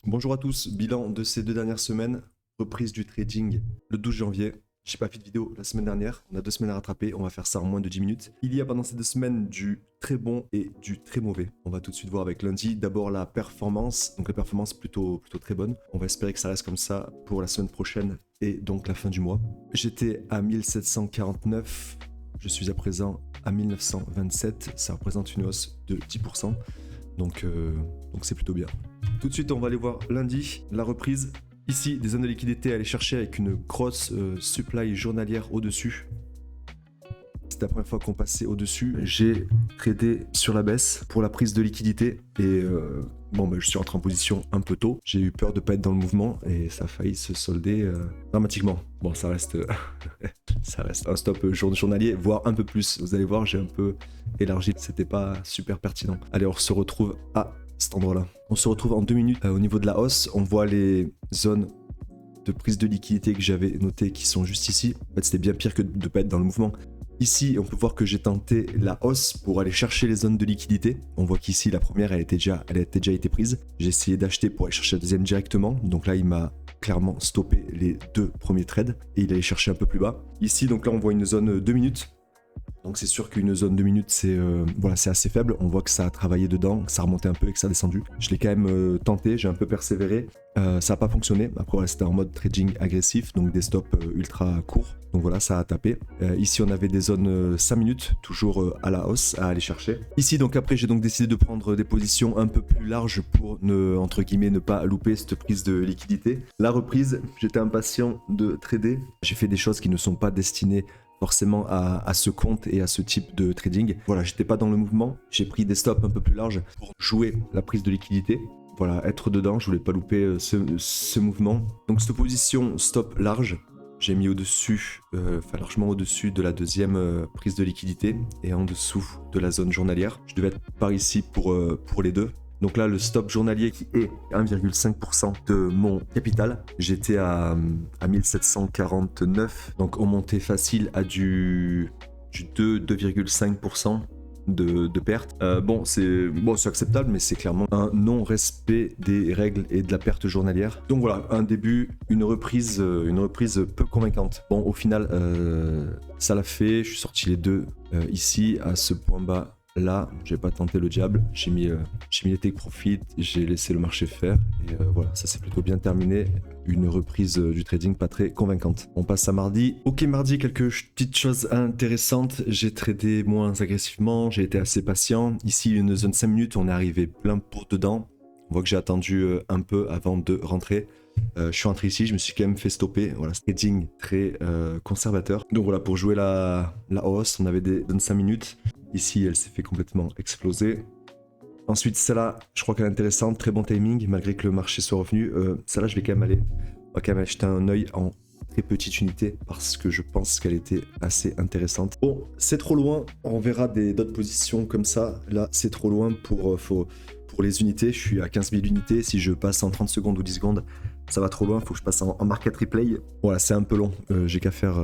Bonjour à tous, bilan de ces 2 dernières semaines, reprise du trading le 12 janvier. J'ai pas fait de vidéo la semaine dernière, on a 2 semaines à rattraper, on va faire ça en moins de 10 minutes. Il y a pendant ces 2 semaines du très bon et du très mauvais. On va tout de suite voir avec lundi, d'abord la performance, donc la performance plutôt très bonne. On va espérer que ça reste comme ça pour la semaine prochaine et donc la fin du mois. J'étais à 1749, je suis à présent à 1927, ça représente une hausse de 10%, donc c'est plutôt bien. Tout de suite, on va aller voir lundi, la reprise. Ici, des zones de liquidité à aller chercher avec une grosse supply journalière au-dessus. C'était la première fois qu'on passait au-dessus. J'ai tradé sur la baisse pour la prise de liquidité et je suis rentré en position un peu tôt. J'ai eu peur de pas être dans le mouvement et ça a failli se solder dramatiquement. Bon, ça reste, ça reste un stop journalier, voire un peu plus. Vous allez voir, j'ai un peu élargi. C'était pas super pertinent. Allez, on se retrouve à cet endroit-là. On se retrouve en 2 minutes au niveau de la hausse. On voit les zones de prise de liquidité que j'avais notées qui sont juste ici. En fait, c'était bien pire que de ne pas être dans le mouvement. Ici, on peut voir que j'ai tenté la hausse pour aller chercher les zones de liquidité. On voit qu'ici, la première, elle a déjà été prise. J'ai essayé d'acheter pour aller chercher la deuxième directement. Donc là, il m'a clairement stoppé les 2 premiers trades et il allait chercher un peu plus bas. Ici, donc là, on voit une zone 2 minutes. Donc c'est sûr qu'une zone 2 minutes, c'est assez faible. On voit que ça a travaillé dedans, que ça a remonté un peu et que ça a descendu. Je l'ai quand même tenté, j'ai un peu persévéré. Ça n'a pas fonctionné. Après, voilà, c'était en mode trading agressif, donc des stops ultra courts. Donc voilà, ça a tapé. Ici, on avait des zones 5 minutes, toujours à la hausse, à aller chercher. Ici, donc après, j'ai donc décidé de prendre des positions un peu plus larges pour entre guillemets, ne pas louper cette prise de liquidité. La reprise, j'étais impatient de trader. J'ai fait des choses qui ne sont pas destinées forcément à ce compte et à ce type de trading. Voilà, j'étais pas dans le mouvement, j'ai pris des stops un peu plus larges pour jouer la prise de liquidité. Voilà, être dedans, je voulais pas louper ce mouvement. Donc cette position stop large, j'ai mis au-dessus, largement au-dessus de la deuxième prise de liquidité et en dessous de la zone journalière. Je devais être par ici pour les deux. Donc là, le stop journalier qui est 1,5% de mon capital. J'étais à 1749. Donc on montait facile à du 2,5% de perte. C'est acceptable, mais c'est clairement un non-respect des règles et de la perte journalière. Donc voilà, un début, une reprise peu convaincante. Bon, au final, ça l'a fait. Je suis sorti les deux ici à ce point bas. Là, j'ai pas tenté le diable, j'ai mis les take profit, j'ai laissé le marché faire et voilà, ça s'est plutôt bien terminé. Une reprise du trading pas très convaincante. On passe à mardi. Ok, mardi, quelques petites choses intéressantes. J'ai tradé moins agressivement, j'ai été assez patient. Ici, une zone 5 minutes, on est arrivé plein pour dedans. On voit que j'ai attendu un peu avant de rentrer. Je suis rentré ici, je me suis quand même fait stopper. Voilà, trading très conservateur. Donc voilà, pour jouer la hausse, on avait des zones 5 minutes. Ici, elle s'est fait complètement exploser. Ensuite, celle-là, je crois qu'elle est intéressante. Très bon timing, malgré que le marché soit revenu. Celle-là, je vais quand même aller. On va quand même jeter un œil en très petite unité parce que je pense qu'elle était assez intéressante. Bon, c'est trop loin. On verra d'autres positions comme ça. Là, c'est trop loin pour les unités. Je suis à 15 000 unités. Si je passe en 30 secondes ou 10 secondes, ça va trop loin, faut que je passe en market replay. Voilà, c'est un peu long, j'ai qu'à faire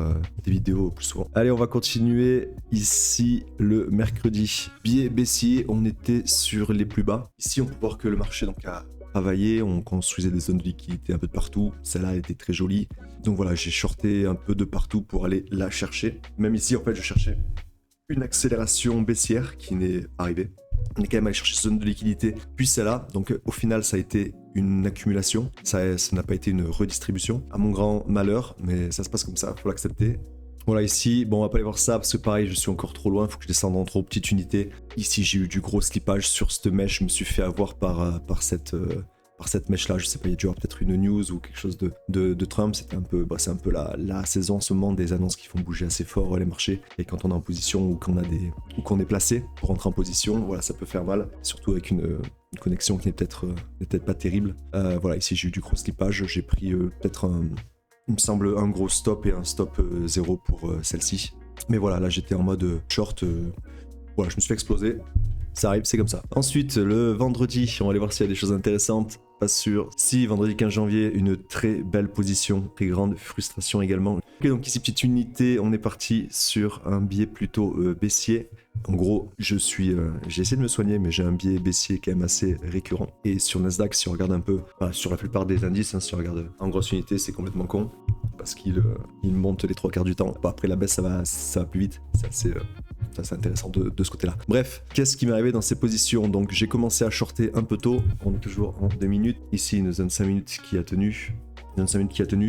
des vidéos plus souvent. Allez, on va continuer ici le mercredi. Biais baissier, on était sur les plus bas. Ici, on peut voir que le marché donc, a travaillé, on construisait des zones de liquidité un peu de partout. Celle-là était très jolie. Donc voilà, j'ai shorté un peu de partout pour aller la chercher. Même ici, en fait, je cherchais une accélération baissière qui n'est pas arrivée. On est quand même allé chercher cette zone de liquidité, puis celle-là. Donc au final, ça a été une accumulation. Ça n'a pas été une redistribution. À mon grand malheur, mais ça se passe comme ça, faut l'accepter. Voilà, ici, bon, on va pas aller voir ça parce que pareil, je suis encore trop loin, faut que je descende en trop petite unité. Ici, j'ai eu du gros slippage sur cette mèche, je me suis fait avoir par cette mèche-là. Je sais pas, il y a dû avoir peut-être une news ou quelque chose de Trump. C'était un peu, c'est un peu la saison en ce moment des annonces qui font bouger assez fort les marchés. Et quand on est en position ou qu'on est placé pour rentrer en position, voilà, ça peut faire mal. Surtout avec une connexion qui n'est peut-être pas terrible. Voilà, ici j'ai eu du gros slippage. J'ai pris peut-être il me semble un gros stop et un stop 0 pour celle-ci. Mais voilà, là j'étais en mode short. Voilà, je me suis fait exploser. Ça arrive, c'est comme ça. Ensuite, le vendredi, on va aller voir s'il y a des choses intéressantes. pas sûr. Si, vendredi 15 janvier, une très belle position, très grande frustration également. Ok, donc ici, petite unité, on est parti sur un biais plutôt baissier. En gros, j'ai essayé de me soigner, mais j'ai un biais baissier quand même assez récurrent. Et sur Nasdaq, si on regarde un peu, sur la plupart des indices, hein, si on regarde en grosse unité, c'est complètement con. Parce qu'il monte les 3 quarts du temps. Bon, après la baisse, ça va plus vite. C'est intéressant de ce côté-là. Bref, qu'est-ce qui m'est arrivé dans ces positions? Donc j'ai commencé à shorter un peu tôt. On est toujours en 2 minutes. Ici, une zone 5 minutes qui a tenu.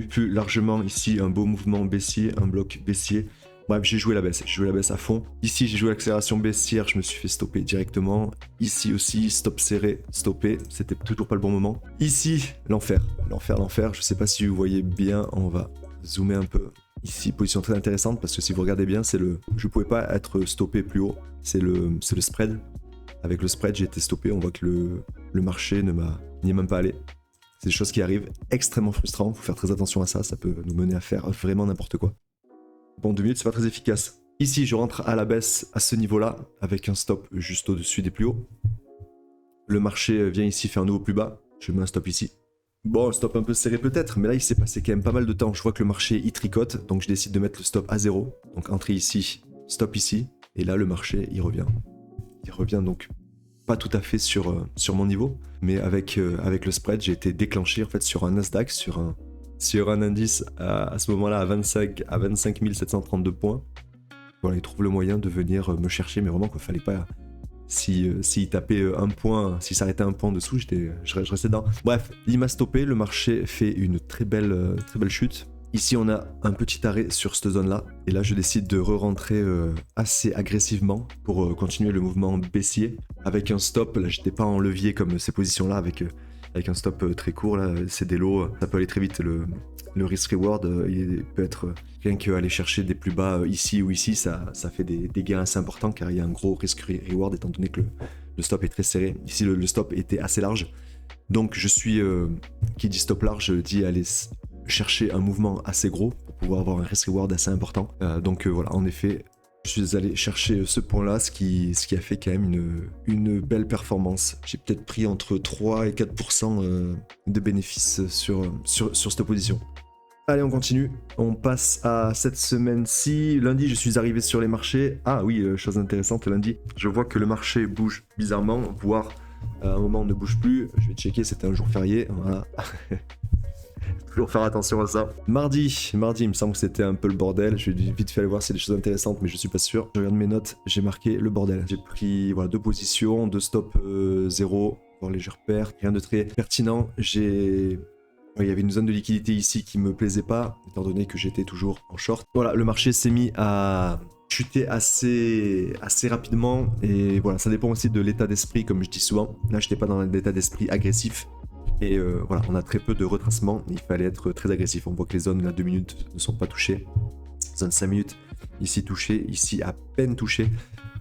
Plus largement, ici, un beau mouvement baissier, un bloc baissier. Bref, j'ai joué la baisse à fond. Ici, j'ai joué l'accélération baissière, je me suis fait stopper directement. Ici aussi, stop serré, stoppé, c'était toujours pas le bon moment. Ici, l'enfer. Je sais pas si vous voyez bien, on va zoomer un peu. Ici, position très intéressante parce que si vous regardez bien, je pouvais pas être stoppé plus haut. C'est le spread. Avec le spread, j'ai été stoppé. On voit que le marché n'y est même pas allé. C'est des choses qui arrivent, extrêmement frustrant. Faut faire très attention à ça. Ça peut nous mener à faire vraiment n'importe quoi. Bon, 2 minutes, c'est pas très efficace. Ici, je rentre à la baisse à ce niveau-là, avec un stop juste au-dessus des plus hauts. Le marché vient ici faire un nouveau plus bas. Je mets un stop ici. Bon, un stop un peu serré peut-être, mais là, il s'est passé quand même pas mal de temps. Je vois que le marché, il tricote, donc je décide de mettre le stop à 0. Donc, entrée ici, stop ici. Et là, le marché, il revient. Il revient donc pas tout à fait sur mon niveau, mais avec le spread, j'ai été déclenché en fait sur un Nasdaq, sur un indice à ce moment-là à 25 732 points. Voilà, il trouve le moyen de venir me chercher, mais vraiment qu'il fallait pas. S'il tapait un point, s'il s'arrêtait un point en dessous, je restais dedans. Bref, il m'a stoppé, le marché fait une très belle chute. Ici, on a un petit arrêt sur cette zone-là, et là, je décide de re-rentrer assez agressivement pour continuer le mouvement baissier avec un stop. Là, j'étais pas en levier comme ces positions-là avec un stop très court. Là, c'est des lots, ça peut aller très vite. Le risk reward, il peut être rien qu'aller chercher des plus bas ici ou ici, ça fait des gains assez importants car il y a un gros risk reward étant donné que le stop est très serré. Ici, le stop était assez large. Donc, qui dit stop large, dit aller chercher un mouvement assez gros pour pouvoir avoir un risk reward assez important. Donc voilà, en effet, je suis allé chercher ce point-là, ce qui a fait quand même une belle performance. J'ai peut-être pris entre 3 et 4% de bénéfices sur cette position. Allez, on continue. On passe à cette semaine-ci. Lundi, je suis arrivé sur les marchés. Ah oui, chose intéressante, lundi, je vois que le marché bouge bizarrement, voire à un moment ne bouge plus. Je vais checker, c'était un jour férié. Voilà. Toujours faire attention à ça. Mardi, il me semble que c'était un peu le bordel. Je vais vite fait aller voir s'il y a des choses intéressantes, mais je suis pas sûr. Je regarde mes notes, j'ai marqué le bordel. J'ai pris 2 positions, 2 stops 0, voir légère perte, rien de très pertinent. Il y avait une zone de liquidité ici qui me plaisait pas, étant donné que j'étais toujours en short. Voilà, le marché s'est mis à chuter assez rapidement, et voilà, ça dépend aussi de l'état d'esprit, comme je dis souvent. Là, j'étais pas dans l'état d'esprit agressif. Et voilà, on a très peu de retracement, il fallait être très agressif. On voit que les zones à 2 minutes ne sont pas touchées. Zone 5 minutes, ici touché, ici à peine touché.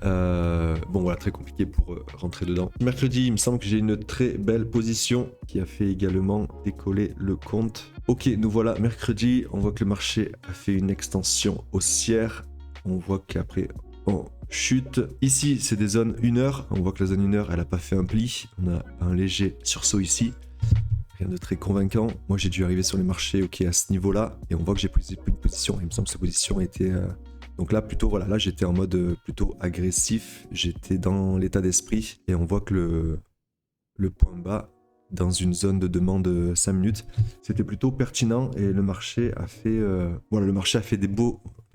Bon voilà, très compliqué pour rentrer dedans. Mercredi, il me semble que j'ai une très belle position qui a fait également décoller le compte. Ok, nous voilà mercredi, on voit que le marché a fait une extension haussière. On voit qu'après on chute. Ici, c'est des zones 1 heure. On voit que la zone 1 heure, elle n'a pas fait un pli. On a un léger sursaut ici. Rien de très convaincant. Moi, j'ai dû arriver sur les marchés à ce niveau-là. Et on voit que j'ai pris une position. Il me semble que cette position était... Donc là, plutôt, voilà, là, j'étais en mode plutôt agressif. J'étais dans l'état d'esprit. Et on voit que le point bas, dans une zone de demande 5 minutes, c'était plutôt pertinent. Et le marché a fait... Voilà, le marché a fait des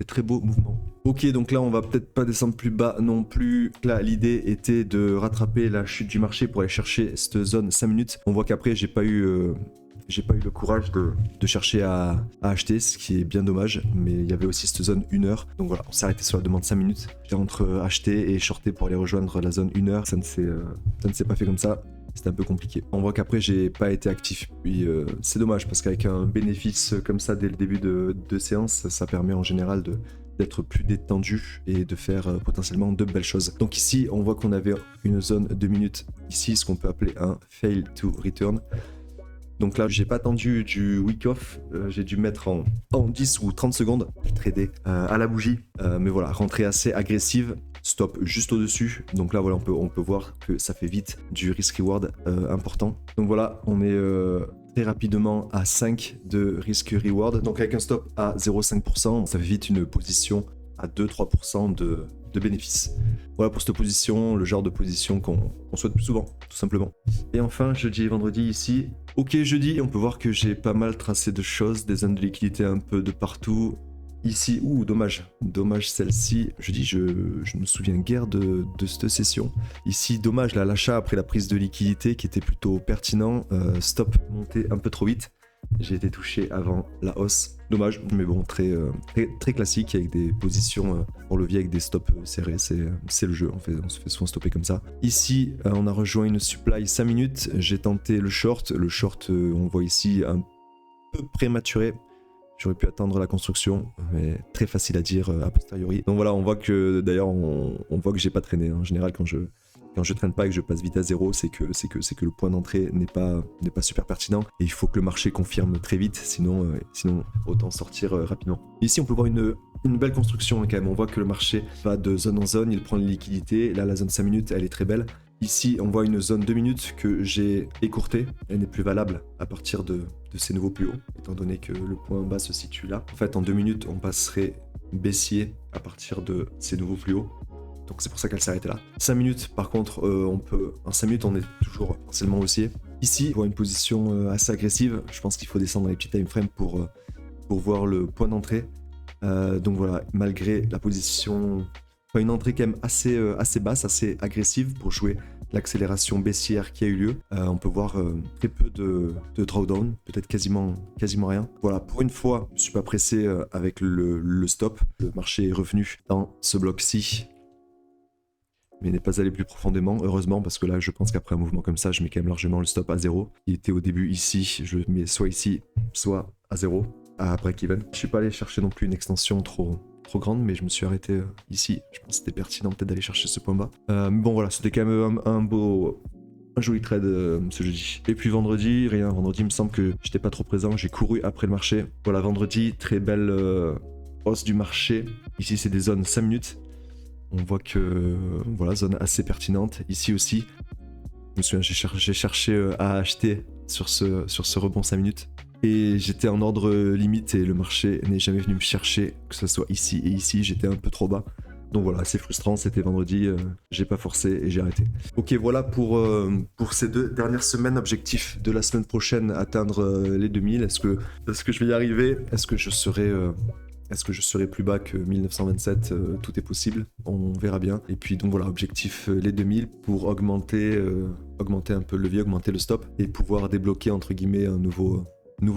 très beaux mouvements. Ok, donc là, on va peut-être pas descendre plus bas non plus. Là, l'idée était de rattraper la chute du marché pour aller chercher cette zone 5 minutes. On voit qu'après, j'ai pas eu le courage de chercher à acheter, ce qui est bien dommage, mais il y avait aussi cette zone 1 heure. Donc voilà, on s'est arrêté sur la demande 5 minutes. J'ai entre acheter et shorter pour aller rejoindre la zone 1 heure. Ça ne s'est pas fait comme ça. C'était un peu compliqué. On voit qu'après, j'ai pas été actif. Puis c'est dommage parce qu'avec un bénéfice comme ça dès le début de séance, ça permet en général d'être plus détendu et de faire potentiellement de belles choses. Donc ici, on voit qu'on avait une zone 2 minutes. Ici, ce qu'on peut appeler un fail to return. Donc là, j'ai pas attendu du week off, j'ai dû mettre en 10 ou 30 secondes, trader à la bougie. Mais voilà, rentrée assez agressive stop juste au-dessus. Donc là, voilà, on peut voir que ça fait vite du risk-reward important. Donc voilà, on est très rapidement à 5 de risk-reward. Donc avec un stop à 0,5%, ça fait vite une position à 2-3% de bénéfices. Voilà pour cette position, le genre de position qu'on souhaite plus souvent, tout simplement. Et enfin, jeudi et vendredi ici. Ok, jeudi, on peut voir que j'ai pas mal tracé de choses, des zones de liquidité un peu de partout. Ici, dommage celle-ci, je me souviens guère de cette session. Ici, dommage, là, l'achat après la prise de liquidité qui était plutôt pertinent, stop, monté un peu trop vite. J'ai été touché avant la hausse. Dommage, mais bon, très classique avec des positions en levier avec des stops serrés. C'est le jeu, on se fait souvent stopper comme ça. Ici, on a rejoint une supply 5 minutes. J'ai tenté le short. Le short, on voit ici un peu prématuré. J'aurais pu attendre la construction, mais très facile à dire a posteriori. Donc voilà, on voit que d'ailleurs, on voit que j'ai pas traîné. En général, quand je traîne pas et que je passe vite à zéro, c'est que le point d'entrée n'est pas super pertinent et il faut que le marché confirme très vite, sinon autant sortir rapidement. Ici, on peut voir une belle construction hein, quand même. On voit que le marché va de zone en zone, il prend les liquidités. Là, la zone 5 minutes, elle est très belle. Ici, on voit une zone 2 minutes que j'ai écourtée. Elle n'est plus valable à partir de ces nouveaux plus hauts, étant donné que le point bas se situe là. En fait, en 2 minutes, on passerait baissier à partir de ces nouveaux plus hauts. Donc c'est pour ça qu'elle s'est arrêtée là. 5 minutes, par contre, en 5 minutes, on est toujours partiellement haussier. Ici, on voit une position assez agressive. Je pense qu'il faut descendre dans les petits time frames pour voir le point d'entrée. Donc voilà, malgré la position... Enfin, une entrée quand même assez basse, assez agressive pour jouer l'accélération baissière qui a eu lieu. On peut voir très peu de drawdown, peut-être quasiment rien. Voilà, pour une fois, je ne suis pas pressé avec le stop. Le marché est revenu dans ce bloc-ci, mais n'est pas allé plus profondément, heureusement, parce que là, je pense qu'après un mouvement comme ça, je mets quand même largement le stop à 0. Il était au début ici, je le mets soit ici, soit à 0, à break-even. Je ne suis pas allé chercher non plus une extension trop grande, mais je me suis arrêté ici. Je pense que c'était pertinent peut-être d'aller chercher ce point bas. Mais bon voilà, c'était quand même un joli trade ce jeudi. Et puis vendredi, rien. Vendredi, il me semble que j'étais pas trop présent. J'ai couru après le marché. Voilà, vendredi, très belle hausse du marché. Ici, c'est des zones 5 minutes. On voit que, voilà, zone assez pertinente. Ici aussi, je me souviens, j'ai cherché à acheter sur ce rebond 5 minutes. Et j'étais en ordre limite et le marché n'est jamais venu me chercher, que ce soit ici et ici, j'étais un peu trop bas. Donc voilà, c'est frustrant, c'était vendredi, j'ai pas forcé et j'ai arrêté. Ok, voilà pour ces 2 dernières semaines. Objectif de la semaine prochaine, atteindre les 2000. Est-ce que je vais y arriver? Est-ce que je serai plus bas que 1927? Tout est possible, on verra bien. Et puis donc voilà, objectif les 2000 pour augmenter un peu le levier, augmenter le stop et pouvoir débloquer entre guillemets un nouveau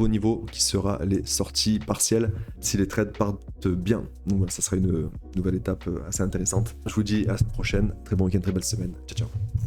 niveau qui sera les sorties partielles si les trades partent bien. Donc voilà, ça sera une nouvelle étape assez intéressante. Je vous dis à la semaine prochaine, très bon week-end, très belle semaine. Ciao ciao.